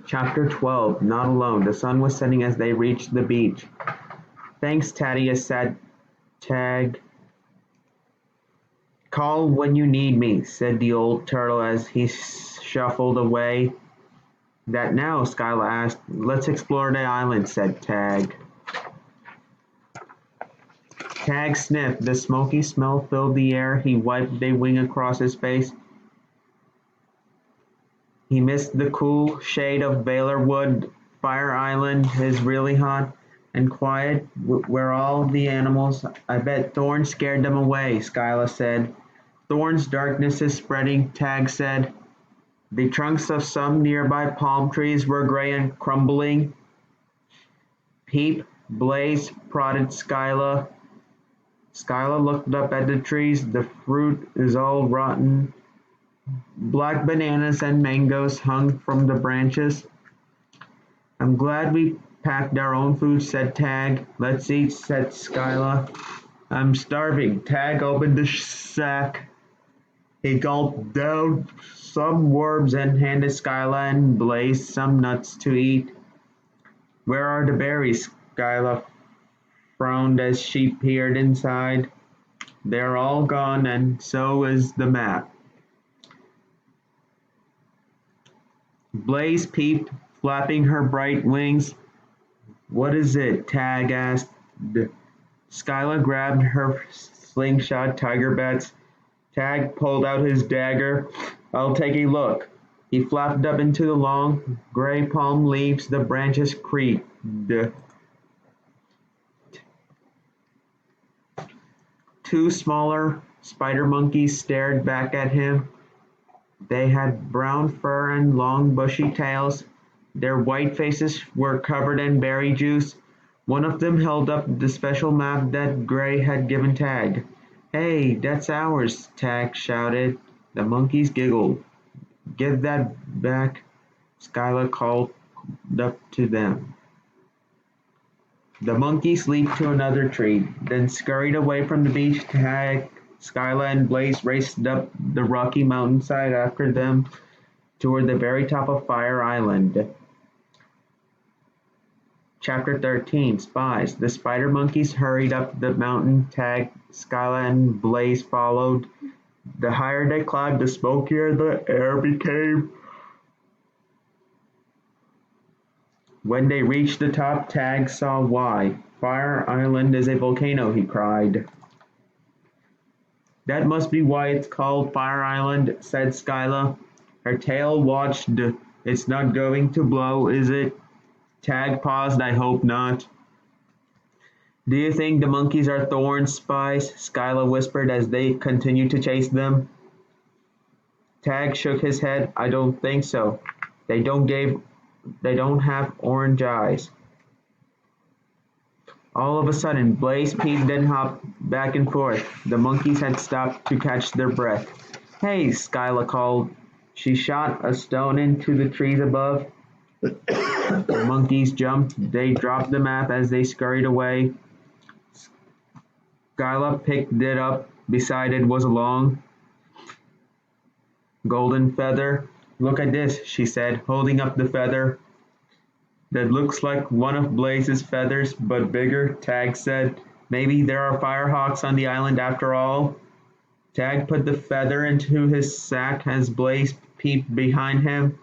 Chapter 12. Not alone. The sun was setting as they reached the beach. Thanks, Thaddeus, said Tag. Call when you need me, said the old turtle as he shuffled away. That now? Skyla asked. Let's explore the island, said Tag. Tag sniffed. The smoky smell filled the air. He wiped a wing across his face. He missed the cool shade of Baylor Wood. Fire Island is really hot and quiet. Where all the animals? I bet thorns scared them away, Skyla said. Thorns, darkness is spreading, Tag said. The trunks of some nearby palm trees were gray and crumbling. Peep, Blaze, prodded Skyla. Skyla looked up at the trees. The fruit is all rotten. Black bananas and mangoes hung from the branches. I'm glad we packed our own food, said Tag. Let's eat, said Skyla. I'm starving. Tag opened the sack. He gulped down some worms and handed Skyla and Blaze some nuts to eat. Where are the berries? Skyla frowned as she peered inside. They're all gone, and so is the map. Blaze peeped, flapping her bright wings. What is it? Tag asked. Skyla grabbed her slingshot tiger bats. Tag pulled out his dagger. I'll take a look. He flapped up into the long, gray palm leaves. The branches creaked. Two smaller spider monkeys stared back at him. They had brown fur and long bushy tails. Their white faces were covered in berry juice. One of them held up the special map that Gray had given Tag. Hey, that's ours, Tag shouted. The monkeys giggled. Give that back, Skyla called up to them. The monkeys leaped to another tree, then scurried away from the beach. Tag, Skyla, and Blaze raced up the rocky mountainside after them toward the very top of Fire Island. Chapter 13. Spies. The spider monkeys hurried up the mountain. Tag, Skyla, and Blaze followed. The higher they climbed, the smokier the air became. When they reached the top, Tag saw why. Fire Island is a volcano, he cried. That must be why it's called Fire Island, said Skyla. Her tail watched. It's not going to blow, is it? Tag paused. I hope not. Do you think the monkeys are Thorn's spies? Skyla whispered as they continued to chase them. Tag shook his head. I don't think so. They don't have orange eyes. All of a sudden, Blaze peeked and hopped back and forth. The monkeys had stopped to catch their breath. Hey, Skyla called. She shot a stone into the trees above. The monkeys jumped. They dropped the map as they scurried away. Skyla picked it up. Beside it was a long, golden feather. Look at this, she said, holding up the feather. That looks like one of Blaze's feathers, but bigger, Tag said. Maybe there are firehawks on the island after all. Tag put the feather into his sack as Blaze peeped behind him.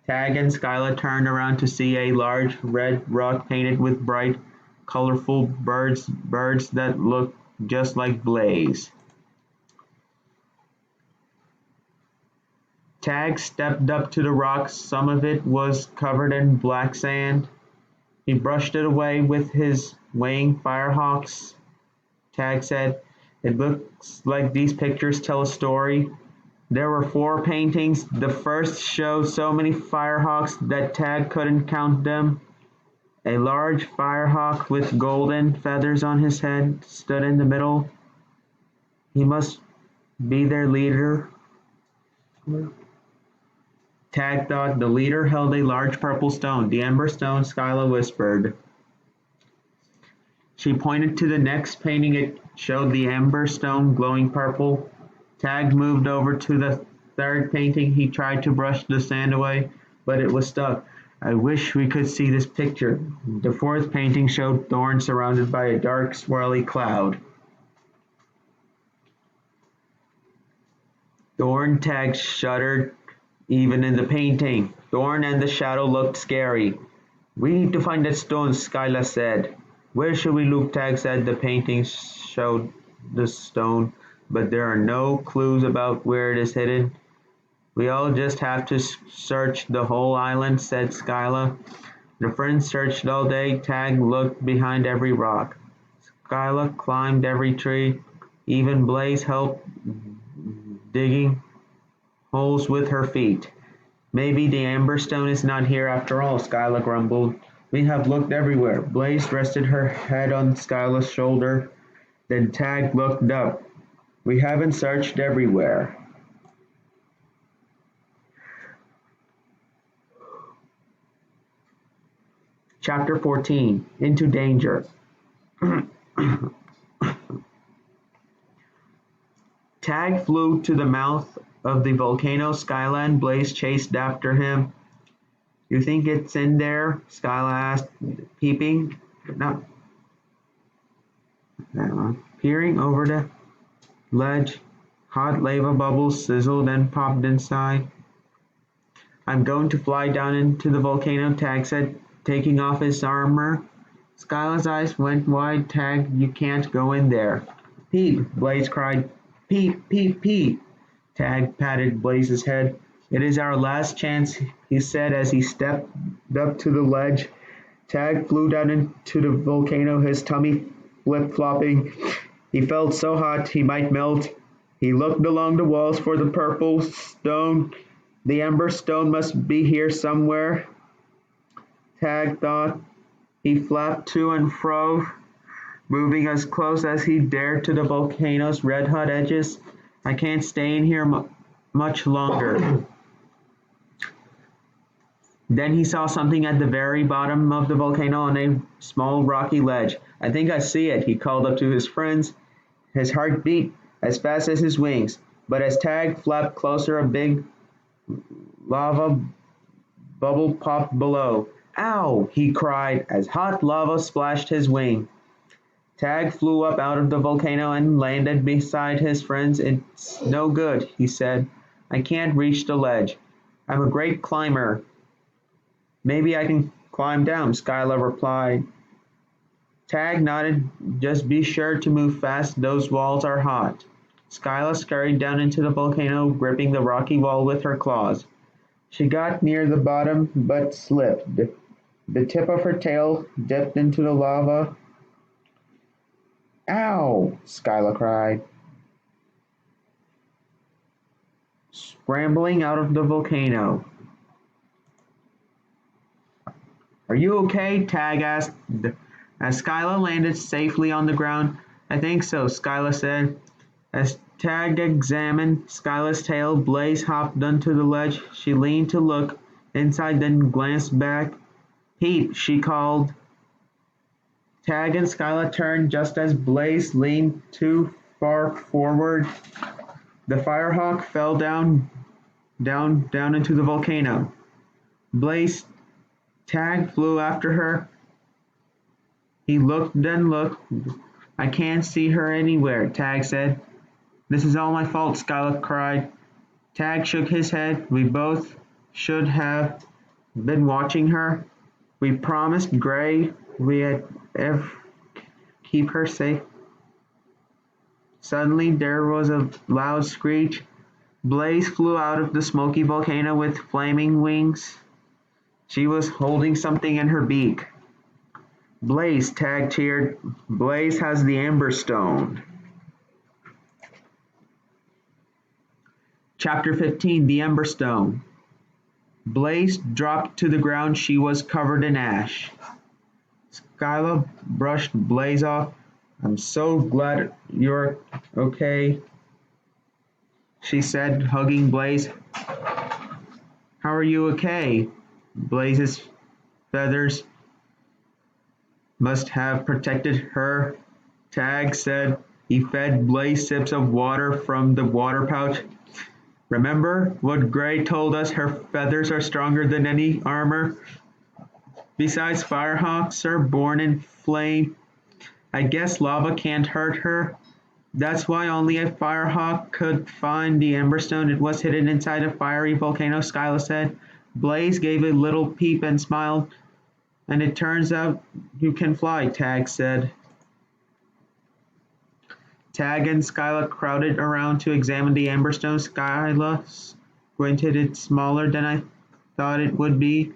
Tag and Skyla turned around to see a large red rock painted with bright, colorful birds that looked just like Blaze. Tag stepped up to the rock. Some of it was covered in black sand. He brushed it away with his wing. Firehawks, Tag said. It looks like these pictures tell a story. There were 4 paintings. The first showed so many firehawks that Tag couldn't count them. A large firehawk with golden feathers on his head stood in the middle. He must be their leader. Tag thought. The leader held a large purple stone. The ember stone, Skyla whispered. She pointed to the next painting. It showed the ember stone glowing purple. Tag moved over to the third painting. He tried to brush the sand away, but it was stuck. I wish we could see this picture. The fourth painting showed Thorn surrounded by a dark, swirly cloud. Thorn Tag shuddered even in the painting. Thorn and the shadow looked scary. We need to find that stone, Skyla said. Where should we look? Tag said. The painting showed the stone, but there are no clues about where it is hidden. We all just have to search the whole island, said Skyla. The friends searched all day. Tag looked behind every rock. Skyla climbed every tree. Even Blaze helped digging holes with her feet. Maybe the amber stone is not here after all, Skyla grumbled. We have looked everywhere. Blaze rested her head on Skyla's shoulder. Then Tag looked up. We haven't searched everywhere. Chapter 14. Into Danger. Tag flew to the mouth of the volcano. Skyla and Blaze chased after him. You think it's in there? Skyla asked, peeping. No. Peering over the ledge, hot lava bubbles sizzled and popped inside. I'm going to fly down into the volcano, Tag said, taking off his armor. Skyla's eyes went wide. Tag, you can't go in there. Pete, Blaze cried. Pete, Pete, Pete. Tag patted Blaze's head. It is our last chance, he said as he stepped up to the ledge. Tag flew down into the volcano, his tummy flip-flopping. He felt so hot he might melt. He looked along the walls for the purple stone. The ember stone must be here somewhere, Tag thought. He flapped to and fro, moving as close as he dared to the volcano's red-hot edges. I can't stay in here much longer. Then he saw something at the very bottom of the volcano on a small rocky ledge. I think I see it, he called up to his friends. His heart beat as fast as his wings. But as Tag flapped closer, a big lava bubble popped below. Ow! He cried as hot lava splashed his wing. Tag flew up out of the volcano and landed beside his friends. It's no good, he said. I can't reach the ledge. I'm a great climber. Maybe I can climb down, Skyla replied. Tag nodded. Just be sure to move fast. Those walls are hot. Skyla scurried down into the volcano, gripping the rocky wall with her claws. She got near the bottom, but slipped. The tip of her tail dipped into the lava. Ow! Skyla cried. Scrambling out of the volcano. Are you okay? Tag asked as Skyla landed safely on the ground. I think so, Skyla said. As Tag examined Skyla's tail, Blaze hopped onto the ledge. She leaned to look inside, then glanced back. Pete, she called. Tag and Skyla turned just as Blaze leaned too far forward. The firehawk fell down into the volcano. Blaze, Tag flew after her. He looked, then looked. I can't see her anywhere, Tag said. This is all my fault, Skyla cried. Tag shook his head. We both should have been watching her. We promised Gray we'd keep her safe. Suddenly there was a loud screech. Blaze flew out of the smoky volcano with flaming wings. She was holding something in her beak. Blaze, Tag cheered. Blaze has the Amber Stone. Chapter 15, The Ember Stone. Blaze dropped to the ground. She was covered in ash. Skyla brushed Blaze off. I'm so glad you're okay, she said, hugging Blaze. How are you okay? Blaze's feathers must have protected her, Tag said. He fed Blaze sips of water from the water pouch. Remember what Gray told us? Her feathers are stronger than any armor. Besides, firehawks are born in flame. I guess lava can't hurt her. That's why only a firehawk could find the emberstone. It was hidden inside a fiery volcano, Skyla said. Blaze gave a little peep and smiled. And it turns out you can fly, Tag said. Tag and Skyla crowded around to examine the emberstone. Skyla squinted. It's smaller than I thought it would be.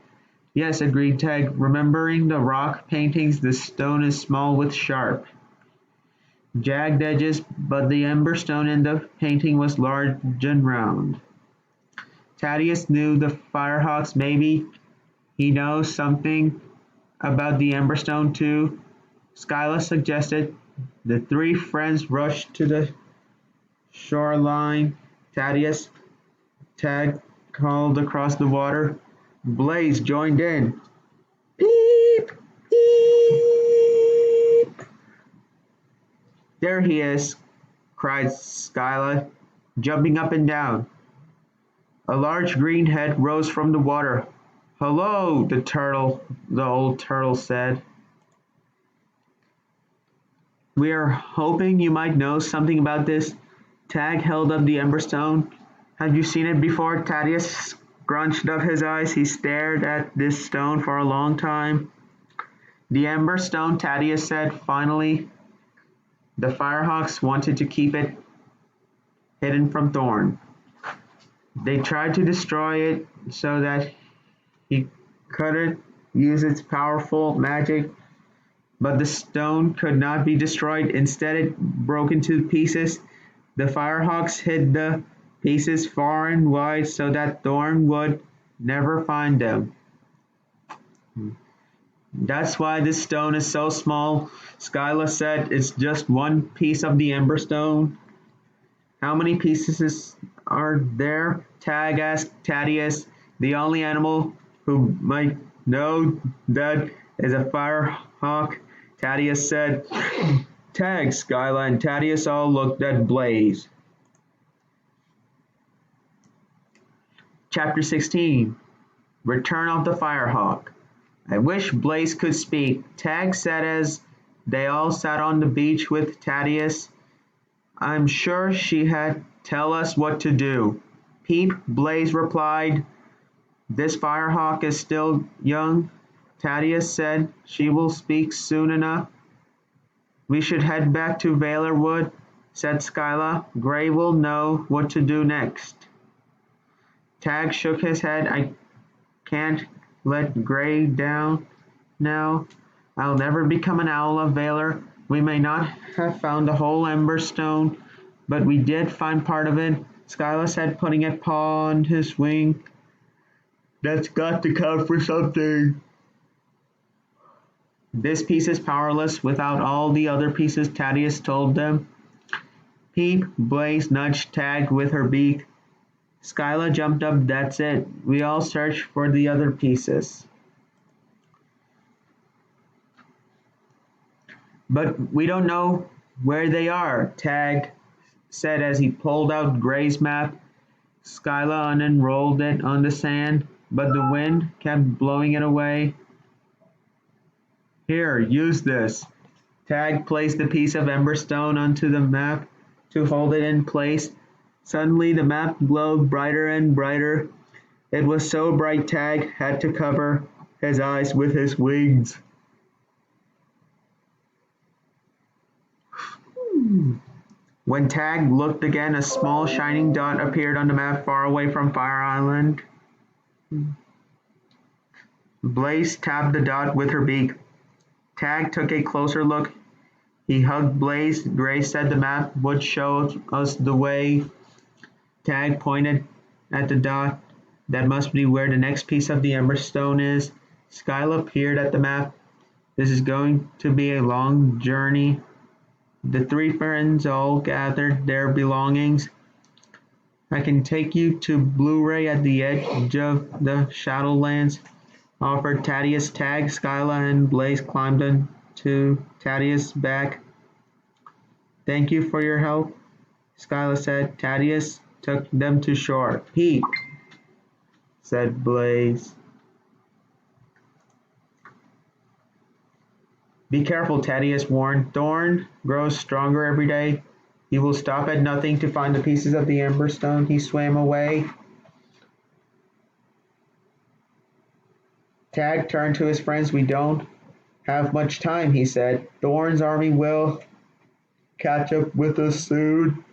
Yes, agreed Tag. Remembering the rock paintings, the stone is small with sharp, jagged edges, but the emberstone in the painting was large and round. Thaddeus knew the firehawks. Maybe he knows something about the emberstone too, Skyla suggested. The three friends rushed to the shoreline. Thaddeus, Tag called across the water. Blaze joined in. Peep! Peep! There he is, cried Skyla, jumping up and down. A large green head rose from the water. Hello, the old turtle said. We are hoping you might know something about this. Tag held up the emberstone. Have you seen it before? Thaddeus scrunched up his eyes. He stared at this stone for a long time. The emberstone, Thaddeus said finally. The firehawks wanted to keep it hidden from Thorn. They tried to destroy it so that he couldn't use its powerful magic, but the stone could not be destroyed. Instead, it broke into pieces. The firehawks hid the pieces far and wide so that Thorn would never find them. That's why this stone is so small, Skyla said. It's just one piece of the emberstone. How many pieces are there? Tag asked Thaddeus. The only animal who might know that is a firehawk, Thaddeus said. Tag, Skyla, and Thaddeus all looked at Blaze. Chapter 16. Return of the Firehawk. I wish Blaze could speak, Tag said as they all sat on the beach with Thaddeus. I'm sure she had tell us what to do. Peep, Blaze replied. This firehawk is still young, Thaddeus said. She will speak soon enough. We should head back to Valor Wood, said Skyla. Gray will know what to do next. Tag shook his head. I can't let Gray down now. I'll never become an owl of Valor. We may not have found the whole emberstone, but we did find part of it, Skyla said, putting a paw on his wing. That's got to count for something. This piece is powerless without all the other pieces, Thaddeus told them. Peep, Blaze nudged Tag with her beak. Skyla jumped up. That's it. We all searched for the other pieces. But we don't know where they are, Tag said as he pulled out Gray's map. Skyla unrolled it on the sand, but the wind kept blowing it away. Here, use this. Tag placed the piece of emberstone onto the map to hold it in place. Suddenly the map glowed brighter and brighter. It was so bright Tag had to cover his eyes with his wings. When Tag looked again, a small shining dot appeared on the map far away from Fire Island. Blaze tapped the dot with her beak. Tag took a closer look. He hugged Blaze. Gray said the map would show us the way. Tag pointed at the dot. That must be where the next piece of the emberstone is. Skyla peered at the map. This is going to be a long journey. The three friends all gathered their belongings. I can take you to Blu-ray at the edge of the Shadowlands, offered Thaddeus. Tag, Skyla, and Blaze climbed onto Thaddeus' back. Thank you for your help, Skyla said. Thaddeus took them to shore. Peep, said Blaze. Be careful, Thaddeus warned. Thorn grows stronger every day. He will stop at nothing to find the pieces of the Emberstone. He swam away. Tag turned to his friends. We don't have much time, he said. Thorn's army will catch up with us soon.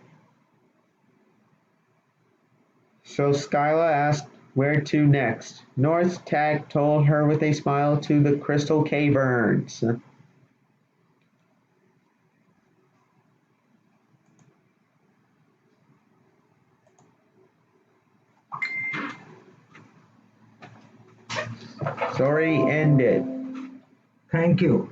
So Skyla asked where to next. North, Tag told her with a smile, to the Crystal Caverns. Story ended. Thank you.